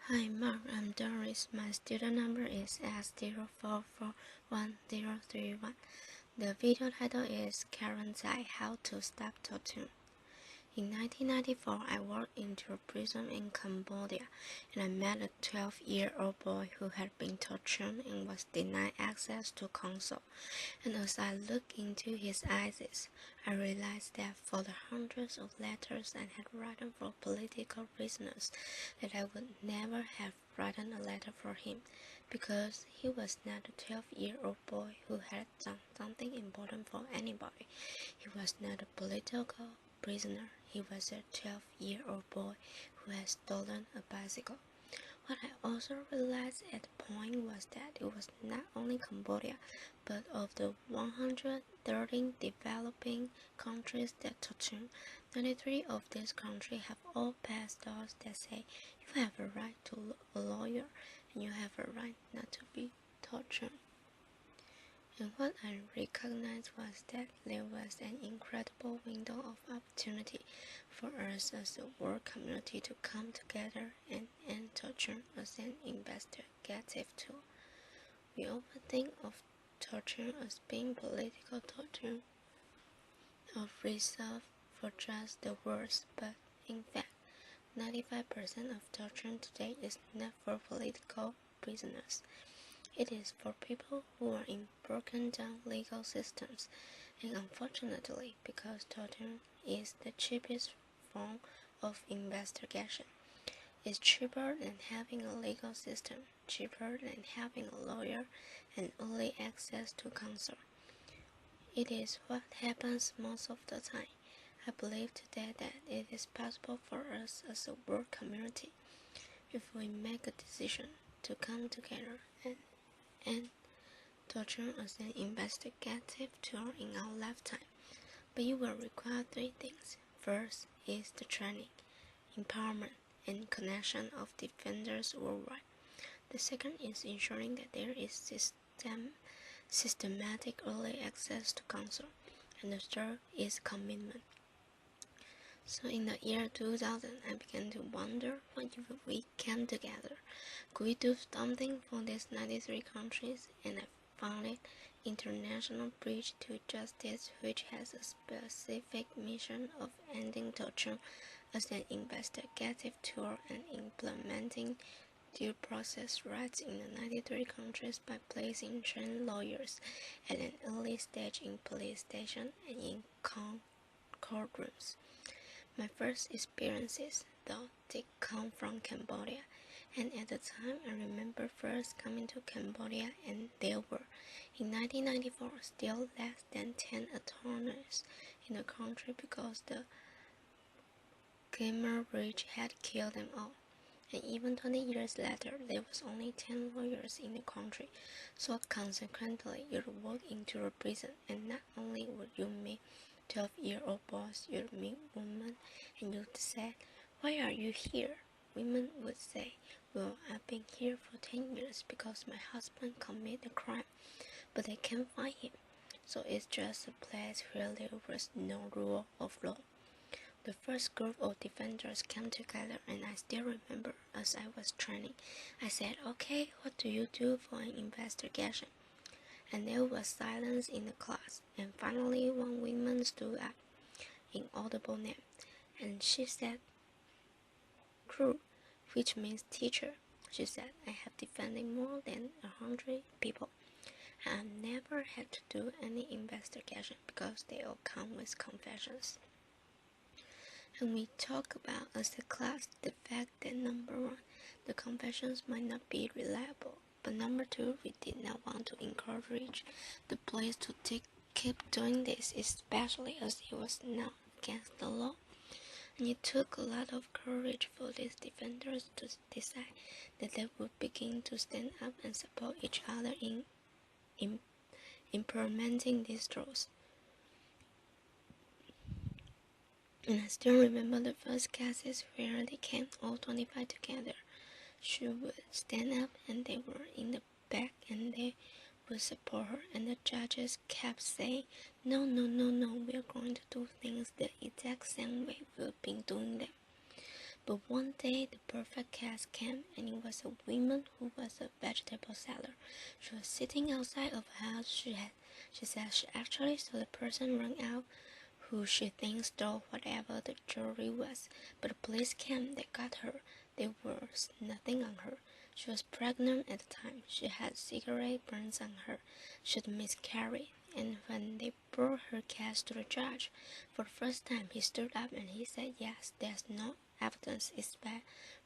Hi Mark, I'm Doris. My student number is S04411031. The video title is Karen Zai, How to Stop Torture. In 1994, I worked into a prison in Cambodia, and I met a 12-year-old boy who had been tortured and was denied access to counsel. And as I looked into his eyes, I realized that for the hundreds of letters I had written for political prisoners, that I would never have written a letter for him, because he was not a 12-year-old boy who had done something important for anybody. He was not a political prisoner. He was a 12-year-old boy who had stolen a bicycle. What I also realized at the point was that it was not only Cambodia, but of the 113 developing countries that torture, 93 of these countries have all passed laws that say you have a right to a lawyer and you have a right not to be tortured. And what I recognized was that there was an incredible window of opportunity for us as a world community to come together and end torture as an investigative tool. We often think of torture as being political torture, or reserved for just the worst, but in fact, 95% of torture today is not for political prisoners. It is for people who are in broken down legal systems, and unfortunately, because torture is the cheapest form of investigation, it's cheaper than having a legal system, cheaper than having a lawyer, and early access to counsel. It is what happens most of the time. I believe today that it is possible for us as a world community, if we make a decision to come together and torture as an investigative tool in our lifetime, but you will require three things. First is the training, empowerment, and connection of defenders worldwide. The second is ensuring that there is systematic early access to counsel, and the third is commitment. So in the year 2000, I began to wonder, what if we came together? Could we do something for these 93 countries? And I founded International Bridge to Justice, which has a specific mission of ending torture as an investigative tool and implementing due process rights in the 93 countries by placing trained lawyers at an early stage in police stations and in courtrooms. My first experiences, though, did come from Cambodia, and at the time I remember first coming to Cambodia, and there were, in 1994, still less than 10 attorneys in the country because the Khmer Rouge had killed them all. And even 20 years later, there was only 10 lawyers in the country, so consequently, you'd walk into a prison, and not only would you meet 12-year-old boys, you'd meet women, and you'd say, "Why are you here?" Women would say, "Well, I've been here for 10 years because my husband committed a crime, but I can't find him." So it's just a place where there was no rule of law. The first group of defenders came together, and I still remember as I was training, I said, "Okay, what do you do for an investigation?" And there was silence in the class, and finally one woman stood up, in audible name, and she said, "Crew," which means teacher. She said, "I have defended more than 100 people, and I've never had to do any investigation because they all come with confessions." And we talk about as a class the fact that number one, the confessions might not be reliable, but number two, we did not want to encourage the police to keep doing this, especially as it was now against the law. And it took a lot of courage for these defenders to decide that they would begin to stand up and support each other in implementing these rules. And I still remember the first cases where they came all 25 together. She would stand up and they were in the back and they would support her, and the judges kept saying, "No, no, no, no, we are going to do things the exact same way we've been doing them." But one day the perfect case came, and it was a woman who was a vegetable seller. She was sitting outside of a house. She said she actually saw the person run out who she thinks stole whatever the jewelry was. But the police came, they got her. There was nothing on her. She was pregnant at the time. She had cigarette burns on her. She'd miscarried. And when they brought her case to the judge, for the first time he stood up and he said, yes, there's no evidence except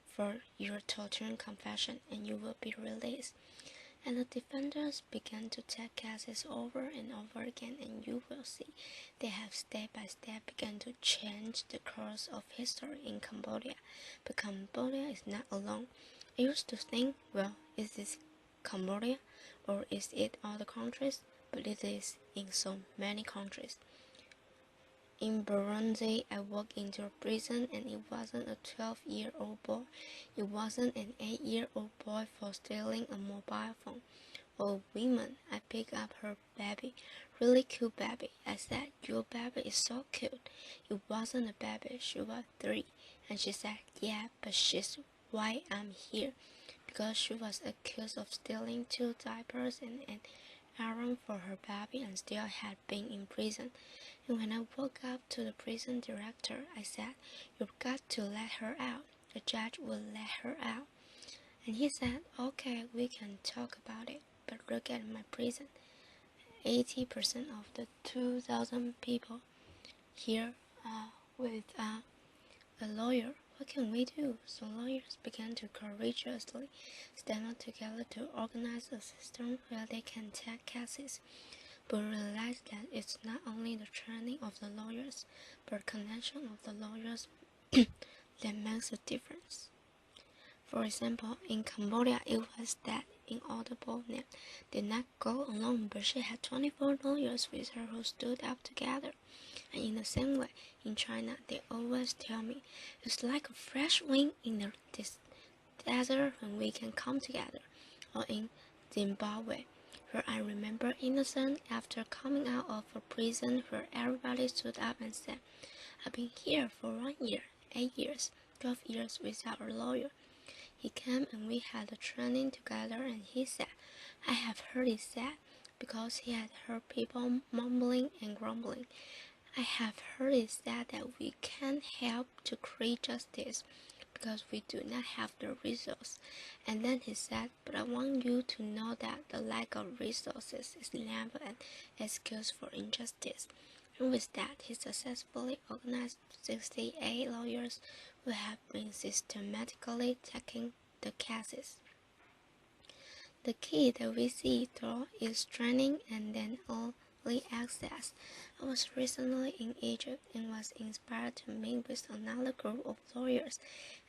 for your torturing confession, and you will be released. And the defenders began to take cases over and over again, and you will see they have step by step begun to change the course of history in Cambodia. But Cambodia is not alone. I used to think, well, is this Cambodia or is it other countries? But it is in so many countries. In Burundi, I walked into a prison and it wasn't a 12-year-old boy. It wasn't an 8-year-old boy for stealing a mobile phone. Or a woman, I picked up her baby, really cute baby. I said, your baby is so cute. It wasn't a baby, she was 3. And she said, yeah, but she's why I'm here. Because she was accused of stealing 2 diapers and an errand for her baby and still had been in prison. And when I woke up to the prison director, I said, you've got to let her out. The judge will let her out. And he said, okay, we can talk about it. But look at my prison. 80% of the 2,000 people here with a lawyer. What can we do? So lawyers began to courageously stand up together to organize a system where they can take cases. But realize that it's not only the training of the lawyers, but connection of the lawyers that makes a difference. For example, in Cambodia, it was that Inaudible Net did not go alone, but she had 24 lawyers with her who stood up together. And in the same way, in China, they always tell me, it's like a fresh wind in the desert when we can come together. Or in Zimbabwe, where I remember innocent after coming out of a prison where everybody stood up and said, I've been here for 1 year, 8 years, 12 years without a lawyer. He came and we had a training together and he said, I have heard it said, because he had heard people mumbling and grumbling. I have heard it said that we can't help to create justice because we do not have the resource. And then he said, but I want you to know that the lack of resources is never an excuse for injustice. And with that, he successfully organized 68 lawyers who have been systematically taking the cases. The key that we see through is training and then early access. I was recently in Egypt and was inspired to meet with another group of lawyers,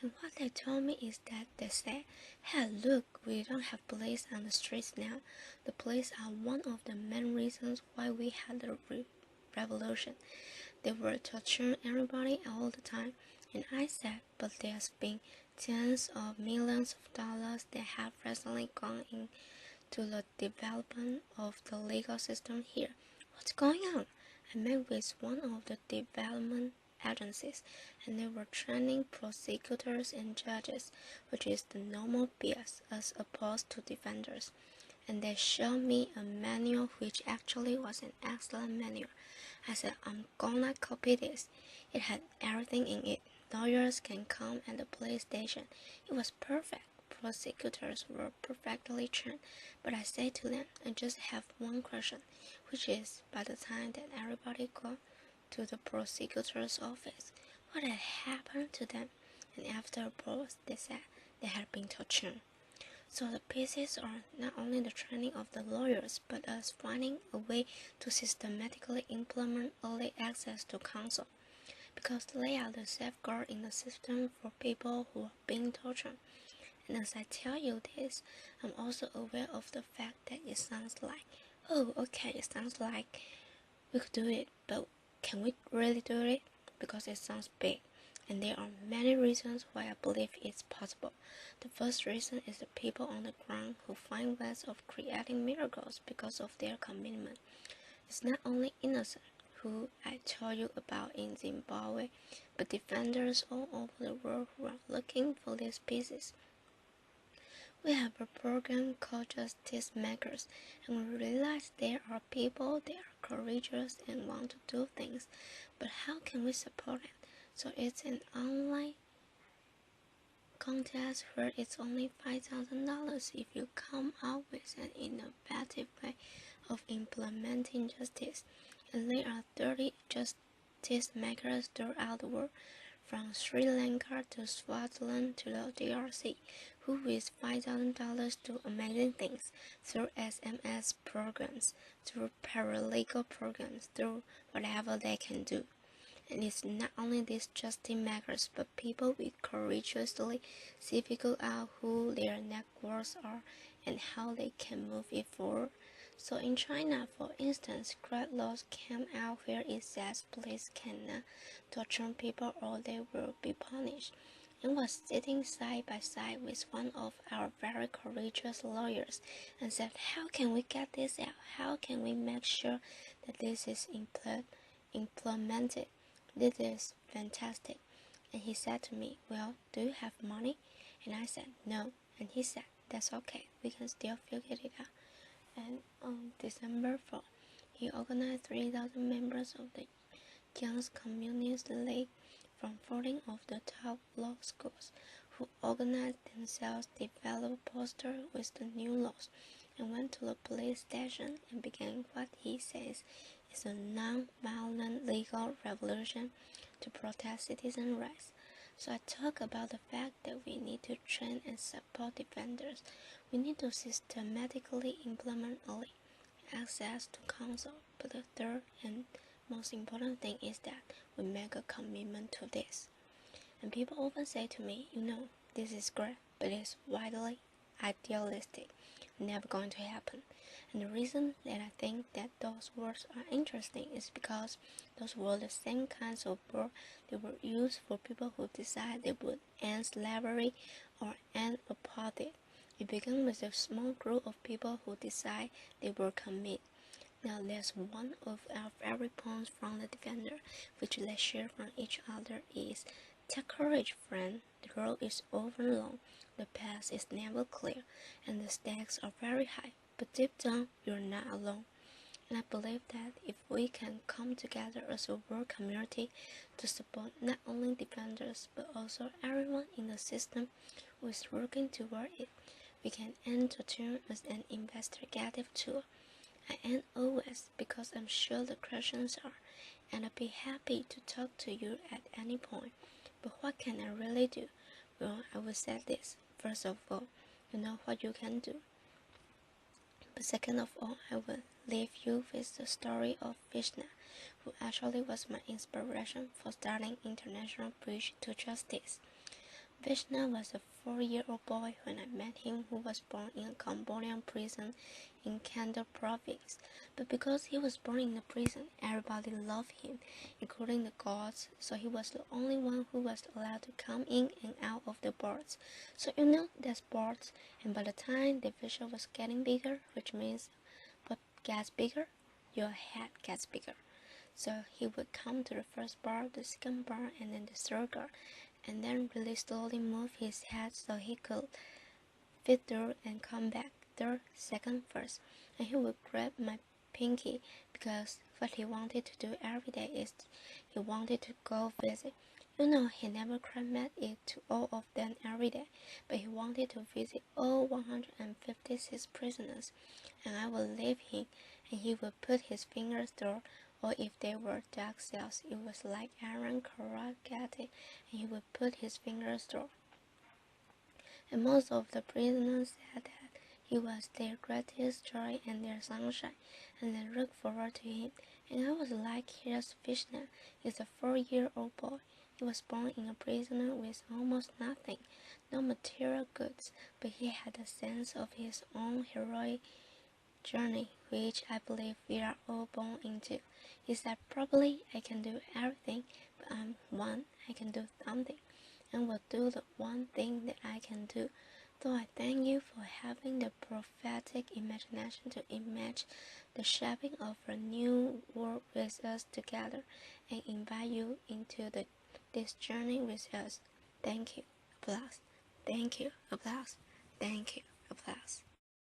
and what they told me is that they said, hey look, we don't have police on the streets now. The police are one of the main reasons why we had the revolution. They were torturing everybody all the time, and I said, but there's been tens of millions of dollars that have recently gone into the development of the legal system here. What's going on? I met with one of the development agencies, and they were training prosecutors and judges, which is the normal BS as opposed to defenders. And they showed me a manual which actually was an excellent manual. I said, I'm gonna copy this. It had everything in it. Lawyers can come at the police station. It was perfect. Prosecutors were perfectly trained. But I said to them, I just have one question, which is, by the time that everybody got to the prosecutor's office, what had happened to them? And afterwards, they said they had been tortured. So the pieces are not only the training of the lawyers, but us finding a way to systematically implement early access to counsel, because they are the safeguard in the system for people who are being tortured. And as I tell you this, I'm also aware of the fact that it sounds like, oh, okay, it sounds like we could do it, but can we really do it? Because it sounds big. And there are many reasons why I believe it's possible. The first reason is the people on the ground who find ways of creating miracles because of their commitment. It's not only innocent who I told you about in Zimbabwe, but defenders all over the world who are looking for these pieces. We have a program called Justice Makers, and we realize there are people that are courageous and want to do things, but how can we support it? So it's an online contest where it's only $5,000 if you come up with an innovative way of implementing justice. And there are 30 justice makers throughout the world, from Sri Lanka to Swaziland to the DRC, who with $5,000 do amazing things through SMS programs, through paralegal programs, through whatever they can do. And it's not only these justice makers, but people will courageously figure out who their networks are and how they can move it forward. So in China, for instance, great laws came out where it says police cannot torture people or they will be punished. I was sitting side by side with one of our very courageous lawyers and said, how can we get this out? How can we make sure that this is implemented? This is fantastic. And he said to me, well, do you have money? And I said, no. And he said, that's okay. We can still figure it out. And on December 4th, he organized 3,000 members of the Young Communist League from 14 of the top law schools, who organized themselves, developed posters with the new laws, and went to the police station and began what he says is a non-violent legal revolution to protect citizen rights. So I talk about the fact that we need to train and support defenders. We need to systematically implement early access to counsel. But the third and most important thing is that we make a commitment to this. And people often say to me, this is great, but it's widely idealistic, never going to happen. And the reason that I think that those words are interesting is because those were the same kinds of words that were used for people who decided they would end slavery or end apartheid. It began with a small group of people who decide they will commit. Now there's one of our favorite poems from the defender, which they share from each other is, take courage, friend, the road is often long, the path is never clear, and the stakes are very high, but deep down you're not alone. And I believe that if we can come together as a world community to support not only defenders but also everyone in the system who is working toward it, we can end torture as an investigative tool. I end always because I'm sure the questions are, and I'd be happy to talk to you at any point. But what can I really do? Well, I will say this. First of all, you know what you can do. But second of all, I will leave you with the story of Vishnu, who actually was my inspiration for starting International Bridge to Justice. Vishnu was a 4-year-old boy when I met him who was born in a Cambodian prison in Kandor province. But because he was born in a prison, everybody loved him, including the guards, so he was the only one who was allowed to come in and out of the bars. So there's bars, and by the time the visual was getting bigger, which means what gets bigger, your head gets bigger. So he would come to the first bar, the second bar, and then the third bar, and then really slowly move his head so he could fit through and come back third, second, first. And he would grab my pinky because what he wanted to do every day is he wanted to go visit. He never quite made it to all of them every day, but he wanted to visit all 156 prisoners, and I would leave him, and he would put his fingers through, or if they were dark cells, it was like iron corrugated, and he would put his fingers through. And most of the prisoners said that he was their greatest joy and their sunshine, and they looked forward to him. And I was like, here's Vishnu. He's a 4-year-old boy. He was born in a prison with almost nothing, no material goods, but he had a sense of his own heroic journey, which I believe we are all born into. He said, probably I can do everything, but I can do something, and will do the one thing that I can do. So I thank you for having the prophetic imagination to imagine the shaping of a new world with us together and invite you into this journey with us. Thank you. Applause. Thank you. Applause. Thank you. Applause.